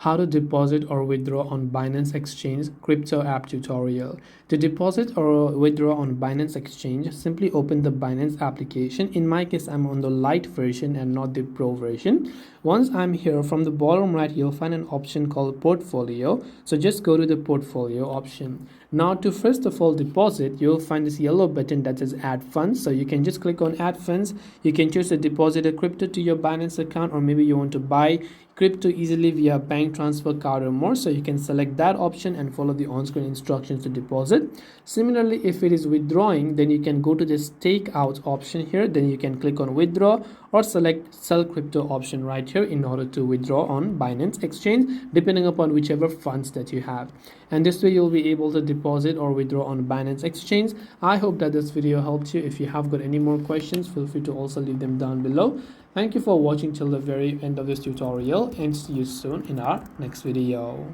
How to deposit or withdraw on Binance Exchange crypto app tutorial. To deposit or withdraw on Binance Exchange, simply open the Binance application. In my case, I'm on the light version and not the pro version. Once I'm here, from the bottom right, you'll find an option called portfolio. So just go to the portfolio option. Now to first of all deposit, you'll find this yellow button that says add funds. So you can just click on add funds. You can choose to deposit a crypto to your Binance account, or maybe you want to buy crypto easily via bank transfer, card, or more. So you can select that option and follow the on-screen instructions to deposit. Similarly, if it is withdrawing, then you can go to this take out option here. Then you can click on withdraw or select sell crypto option right here in order to withdraw on Binance Exchange, depending upon whichever funds that you have. And this way you'll be able to deposit or withdraw on Binance Exchange. I hope that this video helped you. If you have got any more questions, feel free to also leave them down below. Thank you for watching till the very end of this tutorial, and see you soon in our next video.